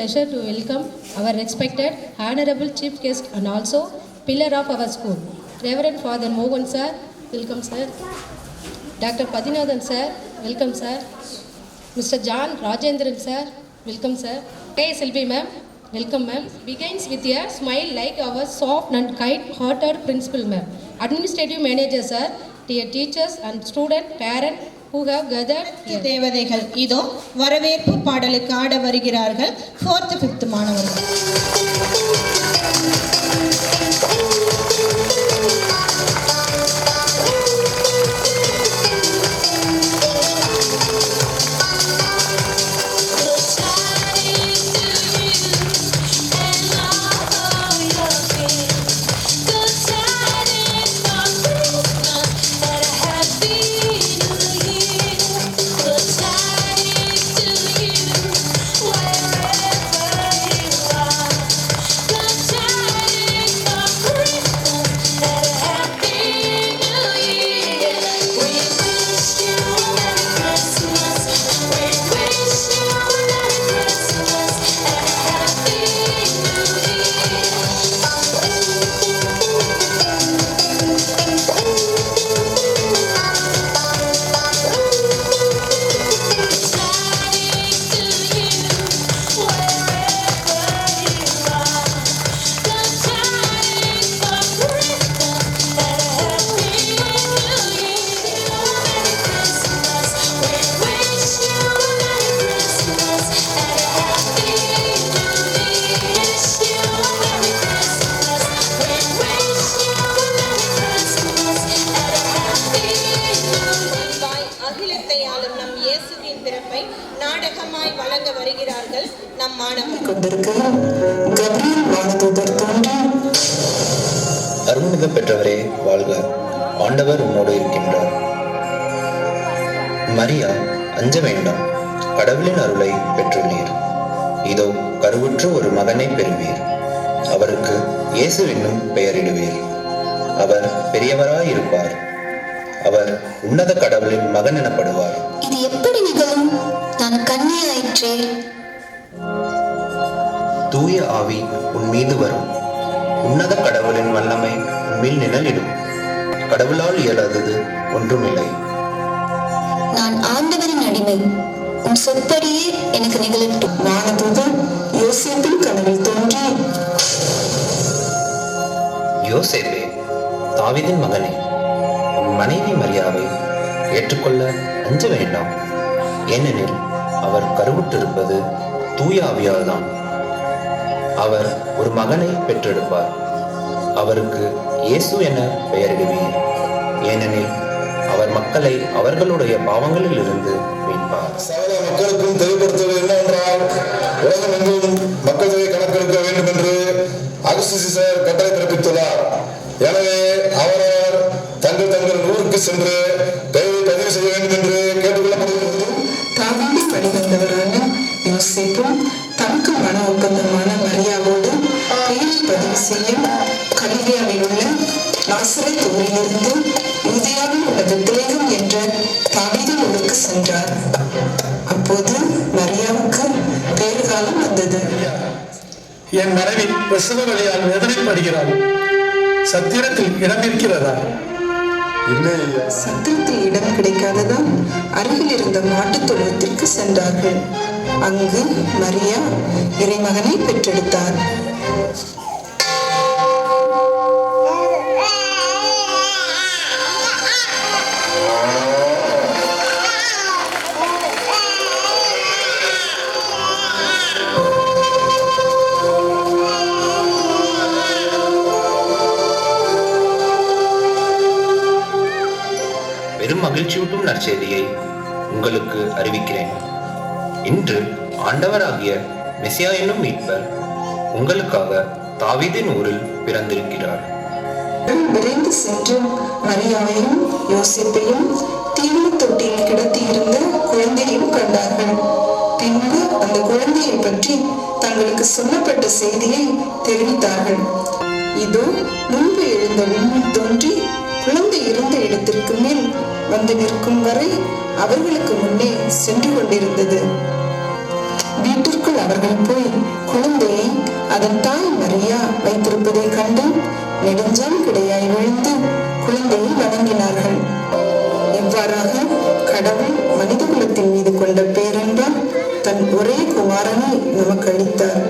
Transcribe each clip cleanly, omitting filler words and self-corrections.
pleasure to welcome our respected Honorable Chief Guest and also pillar of our school, Reverend Father Mohan sir, welcome sir. Dr. Padinathan sir, welcome sir. Mr. John Rajendran sir, welcome sir. KSLB ma'am, welcome ma'am. Begins with a smile like our soft and kind-hearted principal ma'am. Administrative manager sir, dear teachers and student, parent who have gathered here. தேவதைகள் இதோ வரவேற்பு பாடலுக்கு ஆட வருகிறார்கள் 4th 5th மாணவர்கள். நாடகமாய் வழங்க வருகிறார்கள் நம் மாணவர்கள். அருள்மிகு பெற்றவரே வாழ்க, ஆண்டவர் உன்னோடு இருக்கின்றார். மரியா, அஞ்ச வேண்டாம், கடவுளின் அருளை பெற்றுள்ளீர். இதோ கருவுற்ற ஒரு மகனை பெறுவீர். அவருக்கு இயேசு என்னும் பெயரிடுவீர். அவர் பெரியவராயிருப்பார். அவர் உன்னத கடவுளின் மகன் எனப்படுவார். இது எப்படி நிகழும்? நான் கன்னியாயிற்றே. தூய ஆவி உன் மீது வரும். உன்னத கடவுளின் வல்லமை உன்மேல் நிழலிடும். கடவுளால் இயலாதது ஒன்றுமில்லை. நான் ஆண்டவரின் அடிமை. உன் சொற்படியே எனக்கு நிகழட்டும். வானதூதன் யோசேப்பின் கனவில் தோன்றி, யோசேப்பே, தாவீதின் மகனே, உன் மனைவி மரியாவை ஏற்றுக்கொள்ள அஞ்ச வேண்டாம். ஏனெனில் அவர் கருவுற்றிருப்பது தூய ஆவியால் தான். அவர் ஒரு மகனை பெற்றெடுப்பார். அவருக்கு இயேசு என பெயரிடுவீர். ஏனெனில் அவர் மக்களை அவர்களுடைய பாவங்களில் இருந்து மீட்பார். சகல மக்களுக்கும் தெளிவுபடுத்துவது என்னவென்றால், உலகமெங்கும் மக்கள் தொகை கணக்கெடுக்க வேண்டும் என்று அகஸ்டீசர் கட்டளை பிறப்பித்துள்ளார். எனவே அவரவர் தங்கள் ஊருக்கு சென்று பெயரை பதிவு செய்ய வேண்டும் என்று கேட்டுக்கொள்ளப்படுகிறது. தாவீது வழிவந்தவரான யோசேப்பும் தமக்கு மன ஒப்பந்தமான மரியாவோடு பெயரை பதிவு செய்ய கலிலேயாவில் உள்ள நாசரேத் ஊரிலிருந்து யூதேயாவில் உள்ள பெத்லகேம் என்ற தாவீதின் ஊருக்கு சென்றார். அப்போது மரியாவுக்கு பேறுகாலம் வந்தது. என் மனைவி பிரசவ வலியால் வேதனைப்படுகிறாள். சத்திரத்தில் இடம் இருக்கிறதா? சத்திரத்தில் இடம் கிடைக்காததால் அருகில் இருந்த மாட்டுத் தொழுவத்திற்கு சென்றார்கள். அங்கு மரியா இறைமகனை பெற்றெடுத்தார். பெரும் மகிழ்ச்சியூட்டும் நற்செய்தியை உங்களுக்கு அறிவிக்கிறேன். இன்று ஆண்டவராகிய மெசியா என்னும் மீட்பர் உங்களுக்காக தாவீதின் ஊரில் பிறந்திருக்கிறார். விரைந்து சென்று மரியாவையும் யோசேப்பையும் தீவன தொட்டியில் கிடத்தியிருந்த குழந்தையையும் கண்டார்கள். பின்பு அந்த குழந்தையை பற்றி தங்களுக்கு சொல்லப்பட்ட செய்தியை தெரிவித்தார்கள். இதோ முன்பு எழுந்த விண்மீன் தோன்றி குழந்தை இருந்த இடத்திற்கு மேல் வந்து நிற்கும் வரை அவர்களுக்கு முன்னே சென்று கொண்டிருந்தது. வீட்டிற்குள் அவர்கள் போய் குழந்தையை அதன் தாய் மரியா வைத்திருப்பதை கண்டு நெடுஞ்சான் கிடையாய் விழுந்து குழந்தையை வணங்கினார்கள். இவ்வாறாக கடவுள் மனித குலத்தின் மீது கொண்ட பேரன்பால் தன் ஒரே குமாரனை நமக்கு அளித்தார்.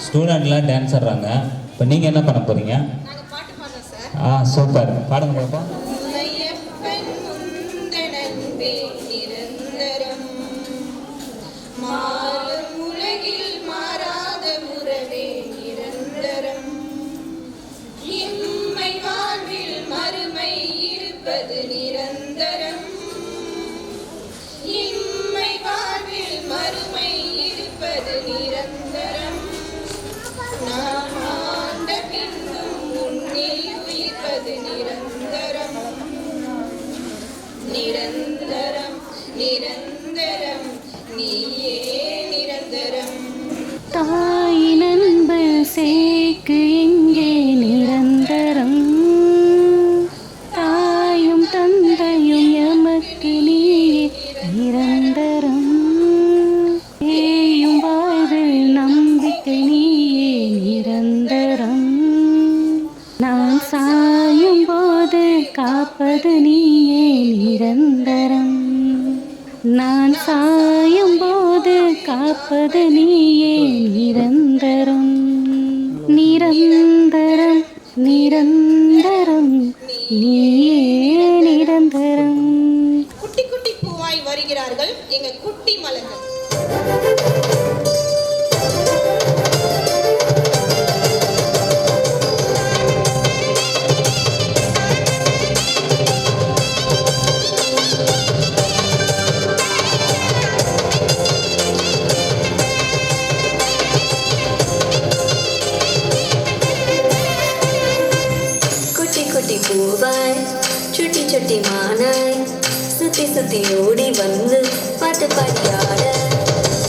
ஸ்டூடெண்ட்லாம் டான்ஸ் ஆடுறாங்க. இப்போ நீங்கள் என்ன பண்ண போகிறீங்க? நாங்கள் பாட்டு பாடுறோம் சார். சூப்பர், பாடுங்க பார்ப்போம். ஐயப்பன் முந்தனன்பே நிரந்தரம், மாறும் உலகில் மாறாத உறவே நிரந்தரம், இம்மை வாழ்வில் மறுமை இருப்பது நிரந்தரம், இம்மை வாழ்வில் மறுமை இருப்பது நிரந்தரம், நாம் ஆண்ட பின்னும் உன்னில் உயிர்ப்பது நிரந்தரம், நிரந்தரம் நிரந்தரம் நீயே நிரந்தரம். தாயின் அன்பு சேக்கு எங்கே நிரந்தரம், தாயும் தந்தையும் எமக்கு நீயே நிரந்தரம், ஏயும் வாழ்வில் நம்பிக்கை நீயே நிரந்தரம், நான் சாயும் போது காப்பது நீயே நிரந்தரம், நான் சாயும் போது காப்பது நீயே நிரந்தரம், நிரந்தரம் நிரந்தரம் நீயே நிரந்தரம். குட்டி குட்டி பூவாய் வருகிறார்கள் எங்க குட்டி மலர்கள். குட்டி குட்டி பூவாய் சுட்டி சுட்டி மானாய் சுத்தி சுத்தி ஓடி வந்து பாட்டு பாடியாட,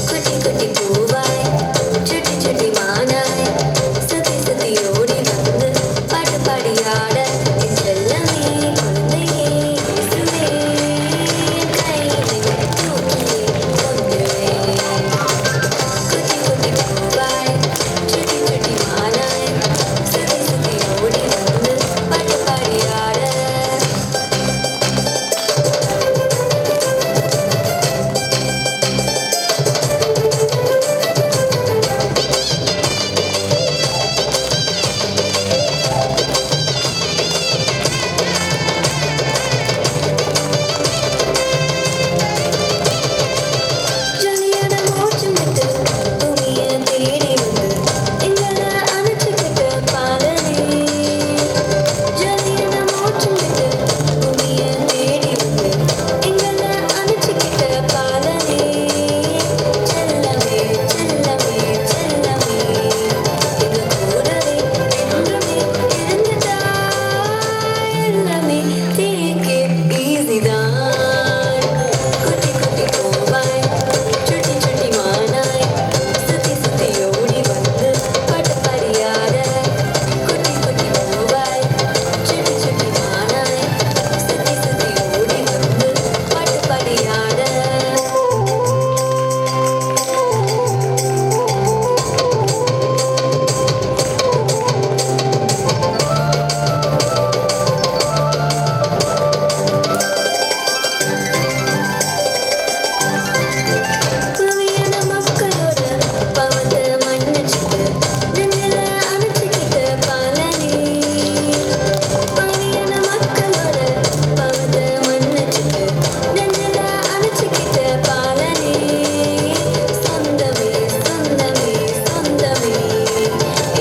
குட்டி குட்டி பூவாய் சுட்டி சுட்டி மானாய் சுத்தி சுத்தி ஓடி வந்து பாட்டு பாடியாட, என் செல்லமே குழந்தையே இயேசுவே, கையிலே தூக்கியே கொண்டுவே, குட்டி குட்டி பூவாய் சுட்டி சுட்டி மானாய் சுத்தி சுத்தி ஓடி வந்து பாட்டு பாடியாட. ஜொலியான மோட்சம் விட்டு பூமியை தேடி வந்து எங்களை அணைச்சிக்கிட்ட பாலனே, ஜொலியான மோட்சம் விட்டு பூமியை தேடி வந்து எங்களை அணைச்சிக்கிட்ட பாலனே, செல்லமே செல்லமே செல்லமே எங்க கூடவே என்றுமே இருந்துட்டா, எல்லாமே take it easy தான். குட்டி குட்டி பூவாய் சுட்டி சுட்டி மானாய் சுத்தி சுத்தி ஓடி வந்து பாட்டு பாடியாட, குட்டி குட்டி பூவாய் சுட்டி சுட்டி மானாய் சுத்தி சுத்தி ஓடி வந்து பாட்டு பாடியாட. புவியான மக்களோட பாவத்தை மன்னிச்சிட்டு நெஞ்சில அணைச்சிக்கிட்ட பாலனே, புவியான மக்களோட பாவத்தை மன்னிச்சிட்டு நெஞ்சில அணைச்சிக்கிட்ட பாலனே, சொந்தமே சொந்தமே சொந்தமே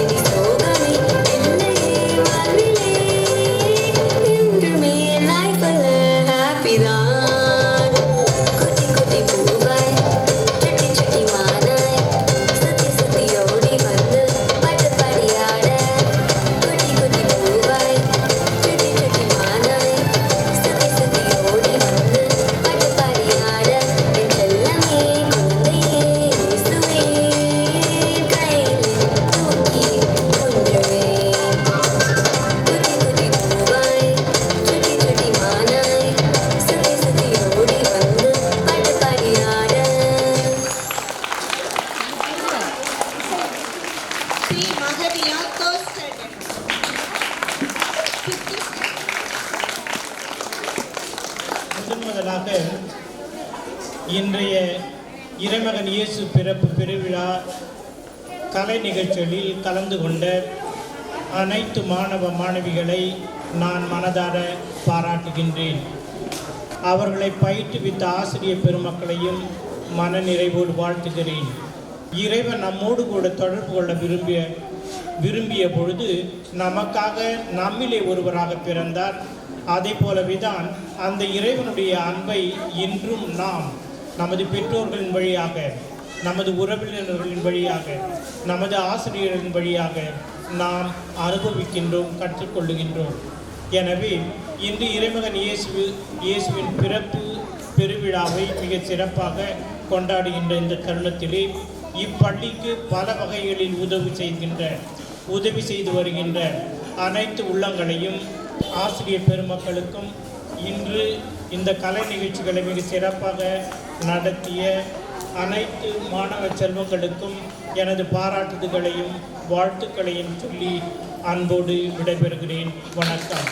இனி சோகமே இல்லையே வாழ்விலே, என்றுமே லைஃப்ல ஹாப்பி தான். குட்டி குட்டி பூவாய் சுட்டி சுட்டி மானாய் சுத்தி சுத்தி ஓடி வந்து பாட்டு பாடியாட, குட்டி குட்டி பூவாய் சுட்டி சுட்டி மானாய் சுத்தி சுத்தி ஓடி வந்து பாட்டு பாடியாட, என் செல்லமே குழந்தையே இயேசுவே, கையிலே தூக்கி கொண்டுவே, குட்டி குட்டி பூவாய் சுட்டி சுட்டி மானாய் சுத்தி சுத்தி ஓடி வந்து பாட்டு பாடியாட. ஸ்ரீ மகதியா தோஸ்டட். முதலாக இன்றைய இறைமகன் இயேசு பிறப்பு பெருவிழா கலை நிகழ்ச்சிகளில் கலந்து கொண்ட அனைத்து மாணவ மாணவிகளை நான் மனதார பாராட்டுகின்றேன். அவர்களை பயிற்றுவித்த ஆசிரியர் பெருமக்களையும் மன நிறைவோடு வாழ்த்துகிறேன். இறைவன் நம்மோடு கூட தொடர்பு கொள்ள விரும்பிய பொழுது நமக்காக நம்மிலே ஒருவராக பிறந்தார். அதே போலவே தான் அந்த இறைவனுடைய அன்பை இன்றும் நாம் நமது பெற்றோர்களின் வழியாக, நமது உறவினர்களின் வழியாக, நமது ஆசிரியர்களின் வழியாக நாம் அனுபவிக்கின்றோம், கற்றுக்கொள்ளுகின்றோம். எனவே இன்று இறைமகன் இயேசுவின் பிறப்பு பெருவிழாவை மிக சிறப்பாக கொண்டாடுகின்ற இந்த தருணத்திலே இப்பள்ளிக்கு பல வகைகளில் உதவி செய்து வருகின்ற அனைத்து உள்ளங்களையும் ஆசிரியர் பெருமக்களுக்கும் இன்று இந்த கலை நிகழ்ச்சிகளை மிக சிறப்பாக நடத்திய அனைத்து மாணவ செல்வங்களுக்கும் எனது பாராட்டுதல்களையும் வாழ்த்துக்களையும் சொல்லி அன்போடு விடைபெறுகிறேன். வணக்கம்.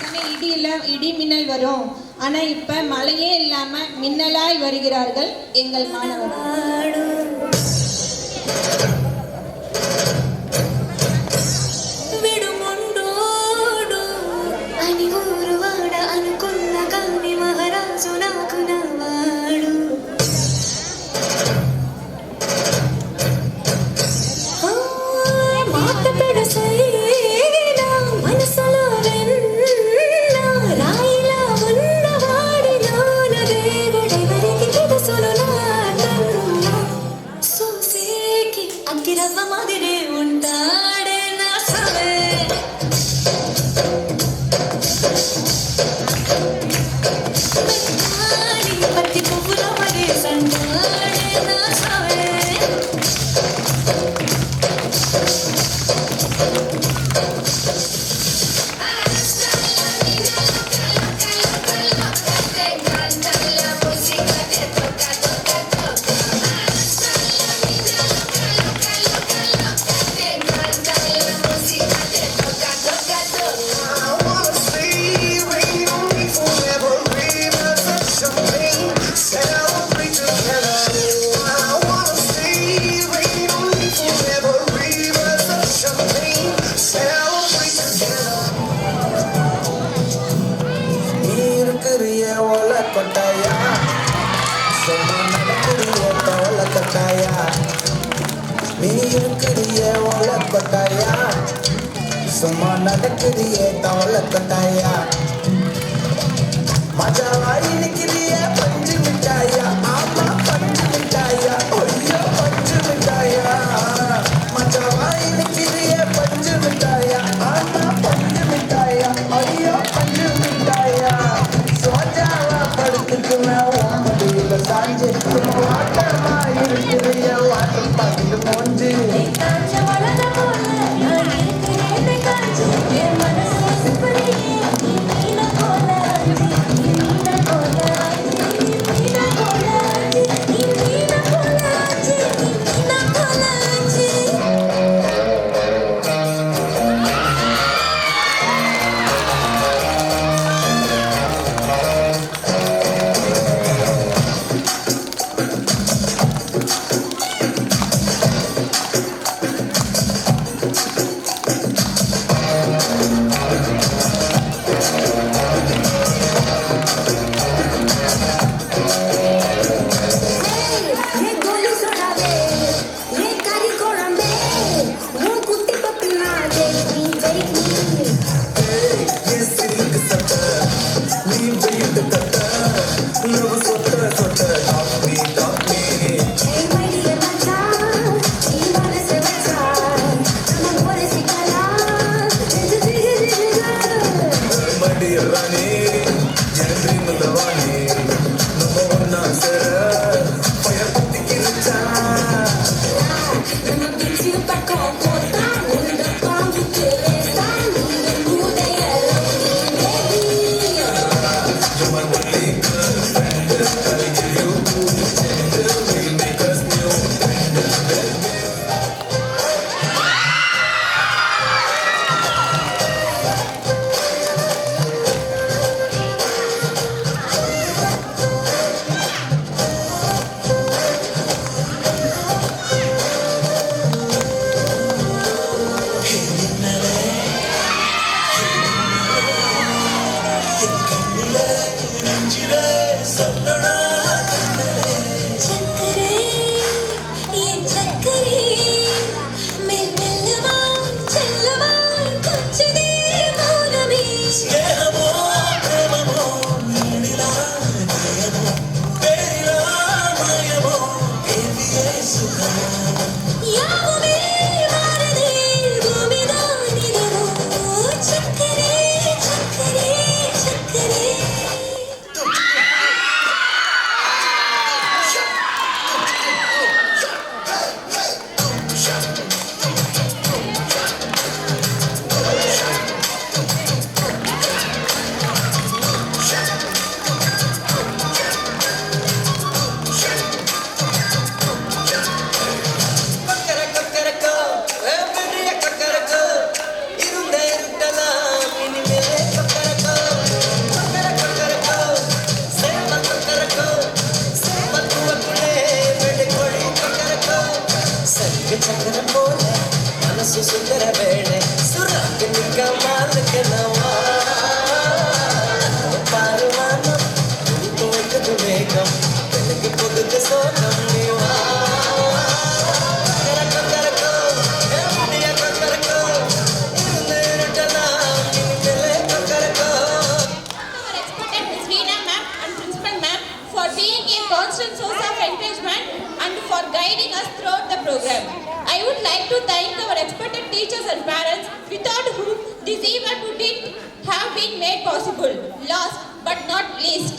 இடி மின்னல் வரும், ஆனால் இப்போ மழையே இல்லாமல் மின்னலாய் வருகிறார்கள் எங்கள் மாணவர்கள். சும்மா நடக்குதியே தவள கொட்டாயா, மஜாவாய் நிக்கிறியே பஞ்சு மிட்டாயா, ஆமா பஞ்சு மிட்டாயா, ஐயோ பஞ்சு மிட்டாயா, மஜாவாய் நிக்கிறியே பஞ்சு மிட்டாயா, ஆமா பஞ்சு மிட்டாயா, ஐயோ பஞ்சு மிட்டாயா, சோஜாவா படுத்துக்குமே ஓமடியில சாஞ்சு, வாட்டமா இருக்கிறிய வாட்டர் பாக்கிட்டு மூஞ்சு Para comportar, mundo quando querer estar. வேணே சுரக்கு நிக்க மாலுக்கு நவா பாருவானம் துணிப்பு வைத்தது மேகம் எனக்கு பொதுக்கு சோகம் நீவா கரக்கம் கரக்கம் முடிய கரக்கம் இருந்து இருட்டலாம் இனிமேலே கரக்கம். Our expected Ms. Veena ma'am and Principal ma'am for being a constant source of encouragement and for guiding us throughout the program. I would like to thank our expected teachers and parents without whom this event wouldn't have been made possible. Last but not least,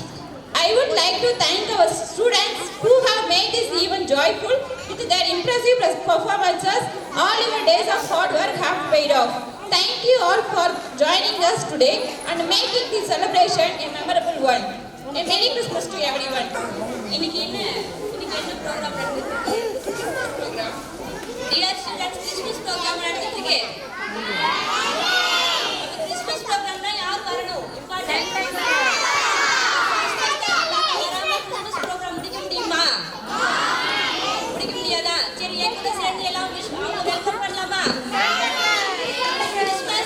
I would like to thank our students who have made this event joyful with their impressive performances. All your days of hard work have paid off. Thank you all for joining us today and making this celebration a memorable one. A Merry Christmas to everyone. இன்னைக்கு என்ன program நடந்துருக்கு? Dear students, Christmas program நடந்துருக்கு. Christmas programனா யார் வரணும்? Important. Christmas program முடிக்க முடியுமா? முடிக்க முடியாதா? சரி எங்க சேர்ந்து எல்லாம் அவங்க வெல்கம் பண்ணலாமா? Christmas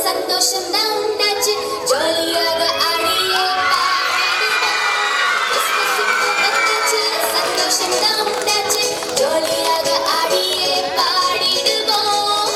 சந்தோஷம் தான் உண்டாச்சு ஜாலியாக ஆடியே சந்தோஷம் தான் உண்டாச்சு ஜாலியாக ஆடியே பாடிடுவோம்